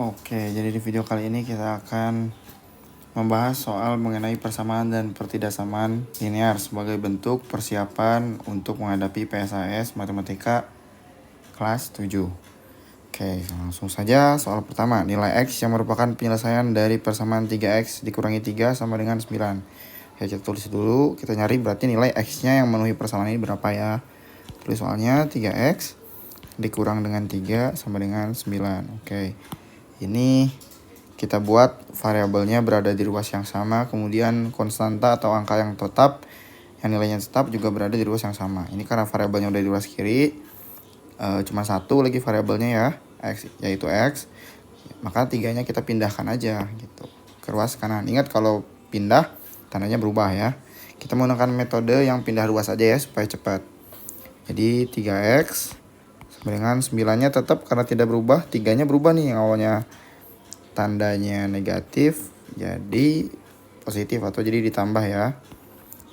Oke, jadi di video kali ini kita akan membahas soal mengenai persamaan dan pertidaksamaan linear sebagai bentuk persiapan untuk menghadapi PSAS Matematika kelas 7. Oke, langsung saja soal pertama. Nilai X yang merupakan penyelesaian dari persamaan 3X dikurangi 3 sama dengan 9. Oke, kita tulis dulu. Kita nyari berarti nilai X-nya yang memenuhi persamaan ini berapa ya. Tulis soalnya 3X dikurang dengan 3 sama dengan 9. Oke, ini kita buat variabelnya berada di ruas yang sama, kemudian konstanta atau angka yang tetap yang nilainya tetap juga berada di ruas yang sama. Ini karena variabelnya udah di ruas kiri, cuma satu lagi variabelnya ya, X, yaitu X, maka tiganya kita pindahkan aja gitu ke ruas kanan. Ingat kalau pindah tandanya berubah ya. Kita menggunakan metode yang pindah ruas aja ya supaya cepat. Jadi 3X sama dengan 9-nya tetap karena tidak berubah, 3-nya berubah nih, yang awalnya tandanya negatif jadi positif atau jadi ditambah ya.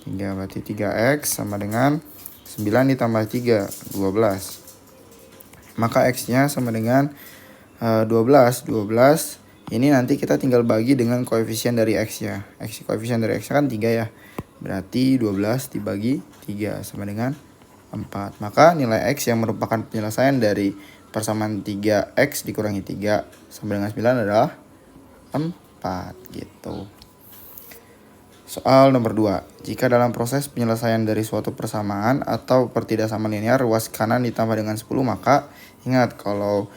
3 berarti 3X sama dengan 9 ditambah 3, 12. Maka X-nya sama dengan 12. 12 ini nanti kita tinggal bagi dengan koefisien dari X ya. Koefisien dari X kan 3 ya. Berarti 12 dibagi 3 sama dengan 4. Maka nilai X yang merupakan penyelesaian dari persamaan 3X dikurangi 3 sama dengan 9 adalah 4 gitu. Soal nomor 2. Jika dalam proses penyelesaian dari suatu persamaan atau pertidaksamaan linear ruas kanan ditambah dengan 10, maka ingat kalau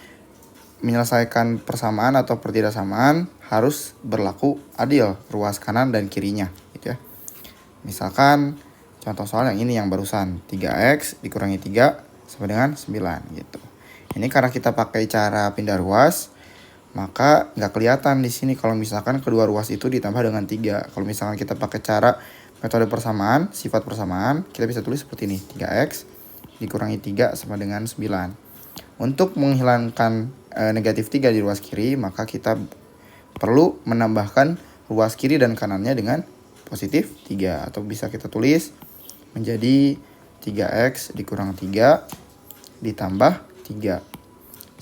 menyelesaikan persamaan atau pertidaksamaan harus berlaku adil ruas kanan dan kirinya gitu ya. Misalkan contoh soal yang ini yang barusan, 3X dikurangi 3 sama dengan 9 gitu. Ini karena kita pakai cara pindah ruas, maka nggak kelihatan di sini kalau misalkan kedua ruas itu ditambah dengan 3. Kalau misalkan kita pakai cara metode persamaan, sifat persamaan, kita bisa tulis seperti ini, 3X dikurangi 3 sama dengan 9. Untuk menghilangkan negatif 3 di ruas kiri, maka kita perlu menambahkan ruas kiri dan kanannya dengan positif 3. Atau bisa kita tulis menjadi 3X dikurang 3 ditambah 3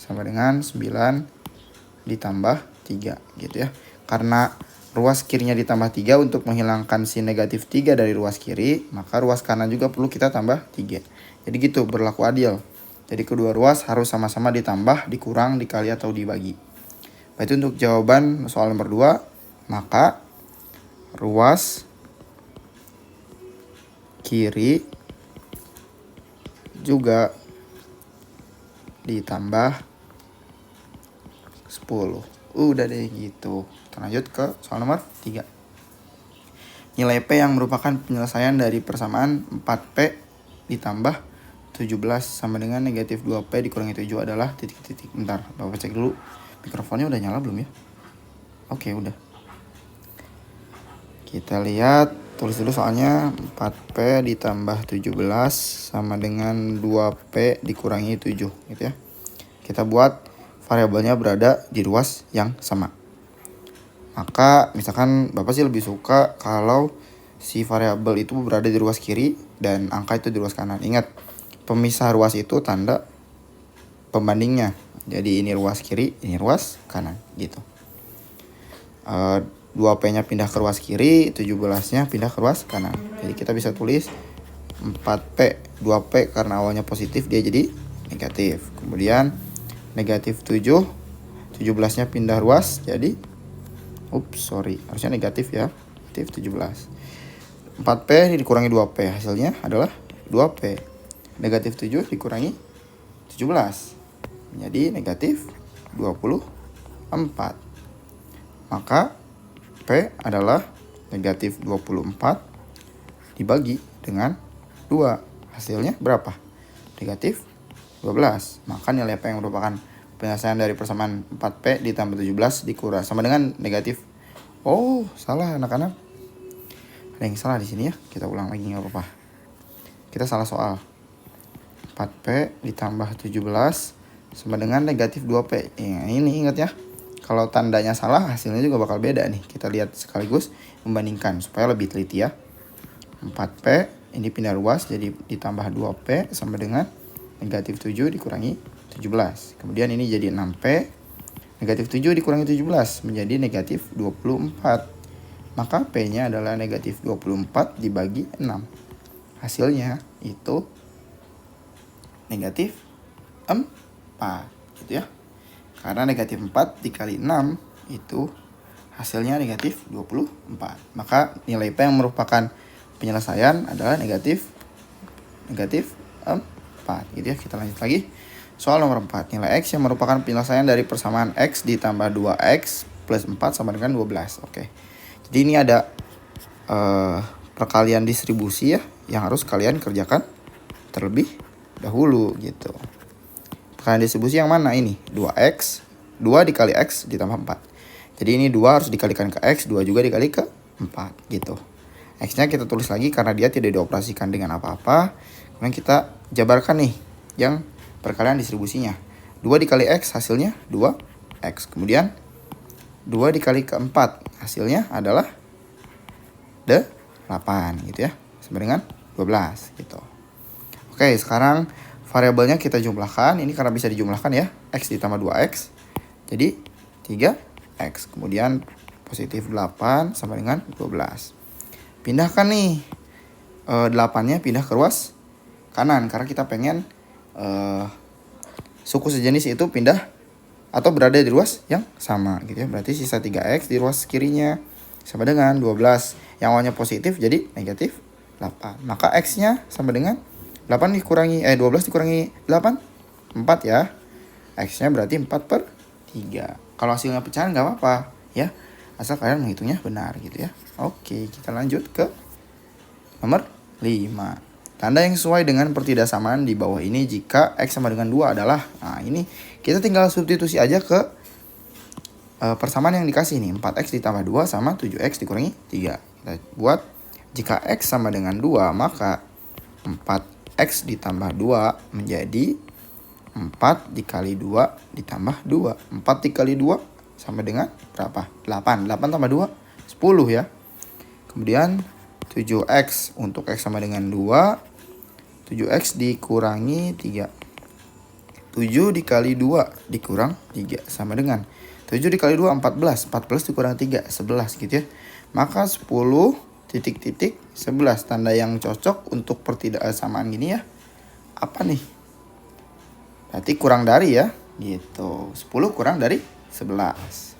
sama dengan 9 ditambah 3 gitu ya. Karena ruas kirinya ditambah 3 untuk menghilangkan si negatif 3 dari ruas kiri, maka ruas kanan juga perlu kita tambah 3. Jadi gitu, berlaku adil. Jadi kedua ruas harus sama-sama ditambah, dikurang, dikali atau dibagi. Itu untuk jawaban soal nomor 2. Maka ruas kiri juga ditambah 10. Udah deh gitu. Kita lanjut ke soal nomor 3. Nilai P yang merupakan penyelesaian dari persamaan 4P ditambah 17 sama dengan negatif 2P dikurangi 7 adalah titik-titik. Bentar, Bapak cek dulu mikrofonnya udah nyala belum ya? Oke, udah. Kita lihat, tulis dulu soalnya 4P ditambah 17 sama dengan 2P dikurangi 7 gitu ya. Kita buat variabelnya berada di ruas yang sama. Maka misalkan Bapak sih lebih suka kalau si variabel itu berada di ruas kiri dan angka itu di ruas kanan. Ingat, pemisah ruas itu tanda pembandingnya. Jadi ini ruas kiri, ini ruas kanan gitu. 2P-nya pindah ke ruas kiri, 17-nya pindah ke ruas kanan. Jadi kita bisa tulis 4P, 2P karena awalnya positif dia jadi negatif. Kemudian negatif 7, 17-nya pindah ruas jadi harusnya negatif ya. Negatif 17. 4P dikurangi 2P, hasilnya adalah 2P. Negatif 7 dikurangi 17 menjadi negatif 24. Maka P adalah negatif 24 dibagi dengan 2. Hasilnya berapa? Negatif 12. Maka nilai P yang merupakan penyelesaian dari persamaan 4P ditambah 17 dikurang sama dengan negatif. Oh, salah anak-anak. Ada yang salah di sini ya. Kita ulang lagi nggak apa-apa. Kita salah soal. 4P ditambah 17 sama dengan negatif 2P. Ini ingat ya. Kalau tandanya salah, hasilnya juga bakal beda nih. Kita lihat sekaligus membandingkan supaya lebih teliti ya. 4P ini pindah ruas jadi ditambah 2P sama dengan negatif 7 dikurangi 17. Kemudian ini jadi 6P Negatif 7 dikurangi 17 menjadi negatif 24. Maka P-nya adalah negatif 24 dibagi 6. Hasilnya itu negatif 4 gitu ya. Karena negatif 4 dikali 6 itu hasilnya negatif 24. Maka nilai P yang merupakan penyelesaian adalah negatif 4 gitu ya. Kita lanjut lagi. Soal nomor 4, nilai X yang merupakan penyelesaian dari persamaan X ditambah 2X plus 4 sama dengan 12. Oke. Jadi ini ada perkalian distribusi ya, yang harus kalian kerjakan terlebih dahulu gitu. Perkalian distribusi yang mana ini? 2X, 2 dikali X ditambah 4. Jadi ini 2 harus dikalikan ke X, 2 juga dikali ke 4 gitu. X-nya kita tulis lagi karena dia tidak dioperasikan dengan apa-apa. Kemudian kita jabarkan nih yang perkalian distribusinya. 2 dikali X hasilnya 2X. Kemudian 2 dikali ke 4 hasilnya adalah 8 gitu ya. Sama dengan 12 gitu. Oke, sekarang variabelnya kita jumlahkan. Ini karena bisa dijumlahkan ya. X ditambah 2X. Jadi 3X. Kemudian positif 8 sama dengan 12. Pindahkan nih 8-nya pindah ke ruas kanan. Karena kita pengen suku sejenis itu pindah atau berada di ruas yang sama gitu ya. Berarti sisa 3X di ruas kirinya sama dengan 12. Yang awalnya positif jadi negatif 8. Maka X-nya sama dengan 12 dikurangi 8, 4 ya. X-nya berarti 4/3. Kalau hasilnya pecahan nggak apa-apa ya. Asal kalian menghitungnya benar gitu ya. Oke, kita lanjut ke nomor 5. Tanda yang sesuai dengan pertidaksamaan di bawah ini jika X sama dengan 2 adalah, nah ini kita tinggal substitusi aja ke persamaan yang dikasih nih. 4X ditambah 2 sama 7X dikurangi 3. Kita buat jika X sama dengan 2 maka 4X ditambah 2 menjadi 4 dikali 2 ditambah 2. 4 dikali 2 sama dengan berapa? 8. 8 tambah 2 10 ya. Kemudian 7X untuk X sama dengan 2. 7X dikurangi 3. 7 dikali 2 dikurang 3 sama dengan 7 dikali 2 14. 14 dikurang 3 11 gitu ya. Maka 10 titik-titik 11. Tanda yang cocok untuk pertidaksamaan gini ya. Apa nih? Berarti kurang dari ya. Gitu. 10 kurang dari 11.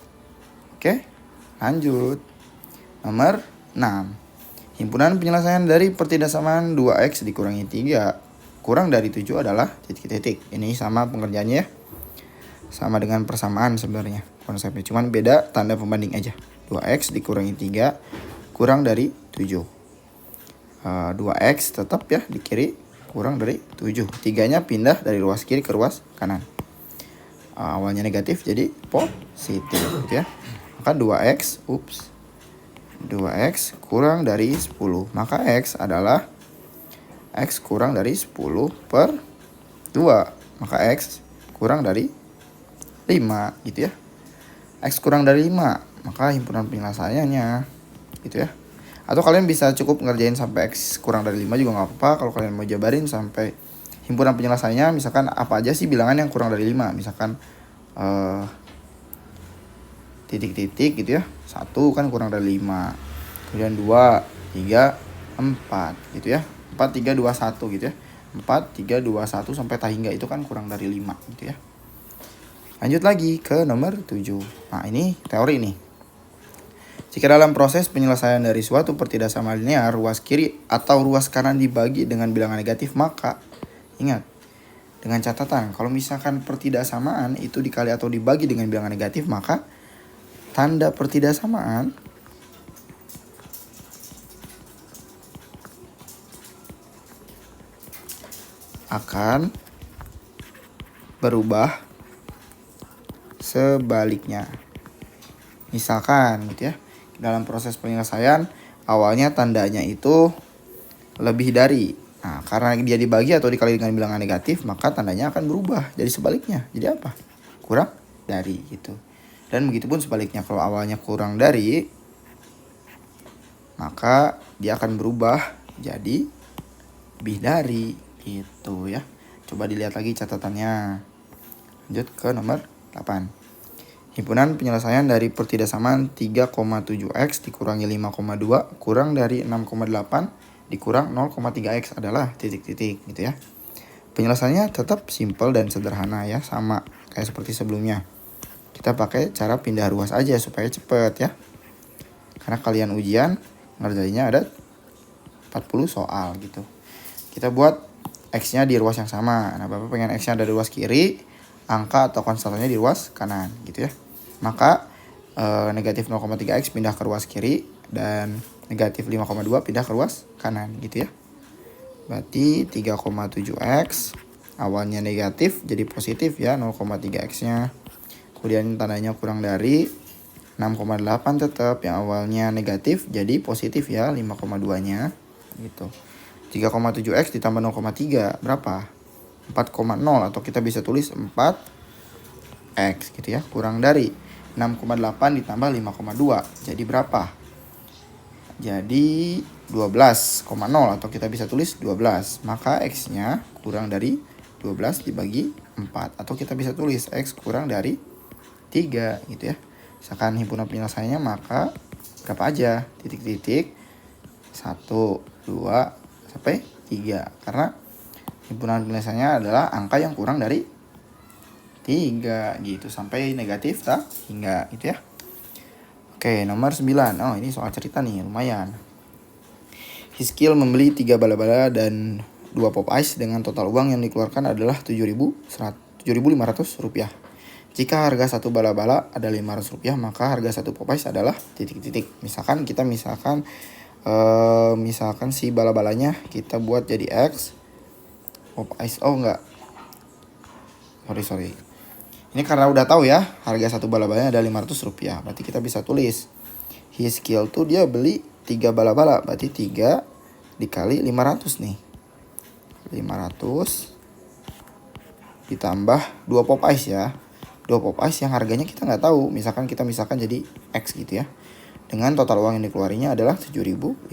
Oke. Lanjut. Nomor 6. Himpunan penyelesaian dari pertidaksamaan 2X dikurangi 3 kurang dari 7 adalah titik-titik. Ini sama pengerjaannya ya. Sama dengan persamaan sebenarnya konsepnya. Cuman beda tanda pembanding aja. 2X dikurangi 3 kurang dari 7. 2X tetap ya di kiri kurang dari 7. 3-nya pindah dari ruas kiri ke ruas kanan. Awalnya negatif jadi positif gitu ya. Maka 2X 2X kurang dari 10. Maka X adalah X kurang dari 10/2. Maka X kurang dari 5 gitu ya. X kurang dari 5. Maka himpunan penyelesaiannya gitu ya. Atau kalian bisa cukup ngerjain sampai X kurang dari 5 juga gak apa-apa. Kalau kalian mau jabarin sampai himpunan penyelesaiannya, misalkan apa aja sih bilangan yang kurang dari 5. Misalkan titik-titik gitu ya. 1 kan kurang dari 5. Kemudian 2, 3, 4 gitu ya. 4, 3, 2, 1 gitu ya. 4, 3, 2, 1 sampai tahingga itu kan kurang dari 5 gitu ya. Lanjut lagi ke nomor 7. Nah ini teori nih. Jika dalam proses penyelesaian dari suatu pertidaksamaan linear, ruas kiri atau ruas kanan dibagi dengan bilangan negatif, maka ingat, dengan catatan kalau misalkan pertidaksamaan itu dikali atau dibagi dengan bilangan negatif, maka tanda pertidaksamaan akan berubah sebaliknya. Misalkan gitu ya, dalam proses penyelesaian awalnya tandanya itu lebih dari. Nah, karena dia dibagi atau dikali dengan bilangan negatif, maka tandanya akan berubah jadi sebaliknya. Jadi apa? Kurang dari gitu. Dan begitupun sebaliknya, kalau awalnya kurang dari, maka dia akan berubah jadi lebih dari gitu ya. Coba dilihat lagi catatannya. Lanjut ke nomor 8. Himpunan penyelesaian dari pertidaksamaan 3,7x dikurangi 5,2 kurang dari 6,8 dikurang 0,3x adalah titik-titik gitu ya. Penyelesaiannya tetap simpel dan sederhana ya, sama kayak seperti sebelumnya. Kita pakai cara pindah ruas aja supaya cepet ya. Karena kalian ujian ngerjainnya ada 40 soal gitu. Kita buat X-nya di ruas yang sama. Nah, Bapak pengen X-nya ada di ruas kiri, angka atau konstantanya di ruas kanan gitu ya. Maka negatif 0,3x pindah ke ruas kiri dan negatif 5,2 pindah ke ruas kanan gitu ya. Berarti 3,7x awalnya negatif jadi positif ya 0,3x-nya. Kemudian tandanya kurang dari 6,8 tetap yang awalnya negatif jadi positif ya 5,2-nya gitu. 3,7x ditambah 0,3 berapa? 4,0 atau kita bisa tulis 4x gitu ya. Kurang dari 6,8 ditambah 5,2 jadi berapa? Jadi 12,0 atau kita bisa tulis 12. Maka x-nya kurang dari 12 dibagi 4 atau kita bisa tulis x kurang dari 3 gitu ya. Misalkan himpunan penyelesaiannya maka berapa aja? Titik-titik 1, 2 sampai 3 karena himpunan penyelesaiannya adalah angka yang kurang dari 3 gitu sampai negatif tak hingga gitu ya. Oke, nomor 9. Oh, ini soal cerita nih, lumayan. Hiskil membeli 3 bala-bala dan 2 pop ice dengan total uang yang dikeluarkan adalah 7.500 rupiah. Jika harga satu bala-bala ada 500 rupiah, maka harga satu pop ice adalah titik-titik. Misalkan si bala-balanya kita buat jadi X. Pop ice, oh enggak. Sorry. Ini karena udah tahu ya, harga satu bala-balanya ada 500 rupiah. Berarti kita bisa tulis Hiskil tuh dia beli 3 bala-bala. Berarti 3 dikali 500 nih. 500 ditambah 2 pop ice ya. 2 pop ice yang harganya kita nggak tahu. Misalkan jadi X gitu ya. Dengan total uang yang dikeluarinya adalah 7.500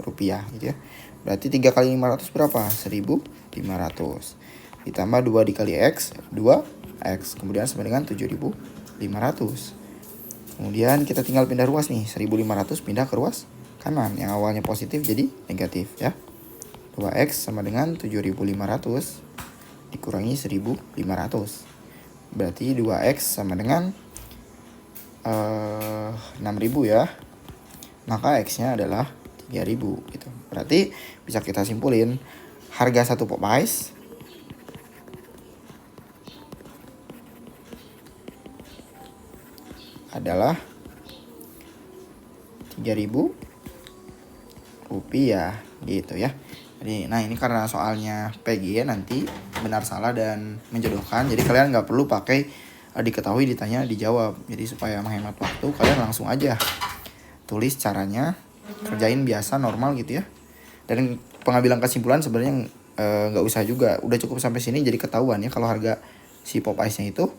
rupiah gitu ya. Berarti 3 kali 500 berapa? 1.500. Ditambah 2 dikali X, 2X. Kemudian sama dengan 7.500. Kemudian kita tinggal pindah ruas nih. 1.500 pindah ke ruas kanan. Yang awalnya positif jadi negatif ya. 2X sama dengan 7.500 dikurangi 1.500. Berarti 2X sama dengan 6.000 ya. Maka X-nya adalah 3.000 gitu. Berarti bisa kita simpulin harga satu pop ice adalah 3.000 rupiah gitu ya. Jadi, nah ini karena soalnya PG ya, nanti benar salah dan menjodohkan. Jadi kalian nggak perlu pakai diketahui, ditanya, dijawab. Jadi supaya menghemat waktu, kalian langsung aja tulis caranya, kerjain biasa normal gitu ya. Dan pengambilan kesimpulan sebenarnya nggak usah juga, udah cukup sampai sini jadi ketahuan ya kalau harga si pop ice-nya itu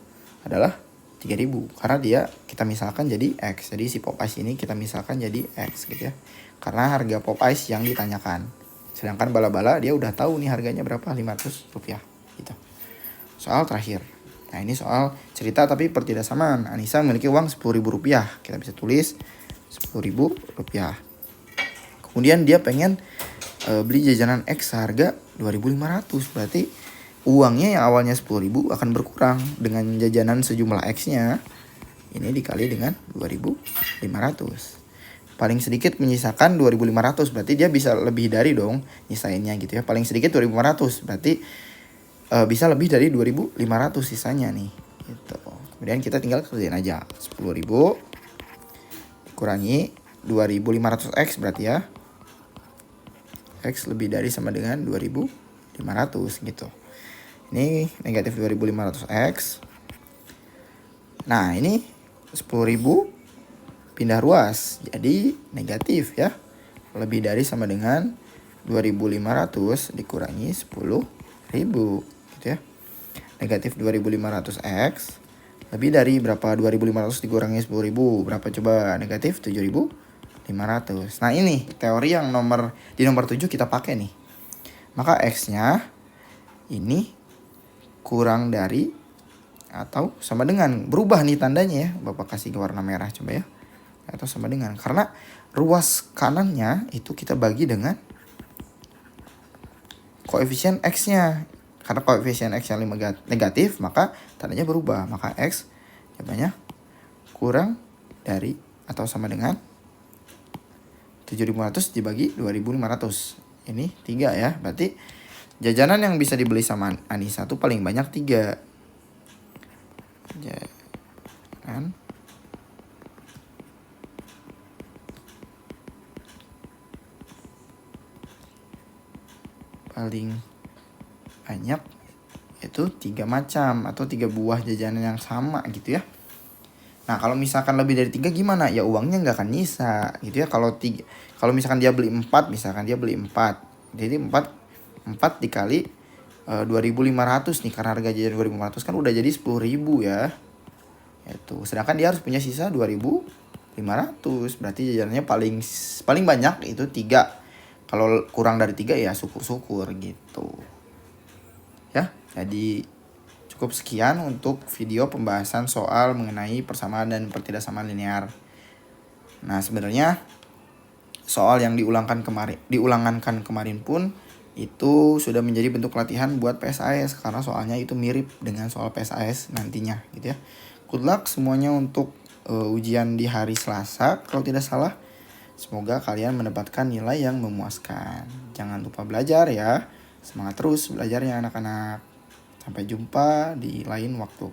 adalah 3.000 karena dia kita misalkan jadi X. Jadi si pop ice ini kita misalkan jadi X gitu ya. Karena harga pop ice yang ditanyakan. Sedangkan bala-bala dia udah tahu nih harganya berapa, 500 rupiah gitu. Soal terakhir. Nah, ini soal cerita tapi pertidaksamaan. Anissa memiliki uang 10.000 rupiah. Kita bisa tulis 10.000 rupiah. Kemudian dia pengen beli jajanan X harga 2.500. Berarti uangnya yang awalnya 10.000 akan berkurang dengan jajanan sejumlah X-nya. Ini dikali dengan 2.500. Paling sedikit menyisakan 2.500. Berarti dia bisa lebih dari dong nyisainnya gitu ya. Paling sedikit 2.500. Berarti bisa lebih dari 2.500 sisanya nih gitu. Kemudian kita tinggal kerjain aja. 10.000 dikurangi 2.500x berarti ya. X lebih dari sama dengan 2.500 gitu. Ini negatif 2.500x. Nah, ini 10.000 pindah ruas jadi negatif ya. Lebih dari sama dengan 2.500 dikurangi 10.000 gitu ya. Negatif 2.500x lebih dari berapa? 2.500 dikurangi 10.000 berapa coba? Negatif 7.500. Nah, ini teori yang di nomor 7 kita pakai nih. Maka x-nya ini kurang dari atau sama dengan. Berubah nih tandanya ya, Bapak kasih ke warna merah coba ya. Atau sama dengan, karena ruas kanannya itu kita bagi dengan koefisien X-nya. Karena koefisien X yang negatif, maka tandanya berubah. Maka X jawabannya kurang dari atau sama dengan 7.500 dibagi 2.500. Ini 3 ya. Berarti jajanan yang bisa dibeli sama Anissa tuh paling banyak 3. Jajanan paling banyak itu 3 macam atau 3 buah jajanan yang sama gitu ya. Nah kalau misalkan lebih dari 3 gimana? Ya uangnya nggak akan nyisa gitu ya. Kalau misalkan dia beli 4, jadi 4 dikali 2.500 nih, karena harga jajan 2.500 kan udah jadi 10.000 ya. Itu. Sedangkan dia harus punya sisa 2.500. Berarti jajanannya paling banyak itu 3. Kalau kurang dari 3 ya syukur-syukur gitu. Ya, jadi cukup sekian untuk video pembahasan soal mengenai persamaan dan pertidaksamaan linear. Nah, sebenarnya soal yang diulangan kemarin pun itu sudah menjadi bentuk latihan buat PSAS, karena soalnya itu mirip dengan soal PSAS nantinya gitu ya. Good luck semuanya untuk ujian di hari Selasa kalau tidak salah. Semoga kalian mendapatkan nilai yang memuaskan. Jangan lupa belajar ya. Semangat terus belajarnya anak-anak. Sampai jumpa di lain waktu.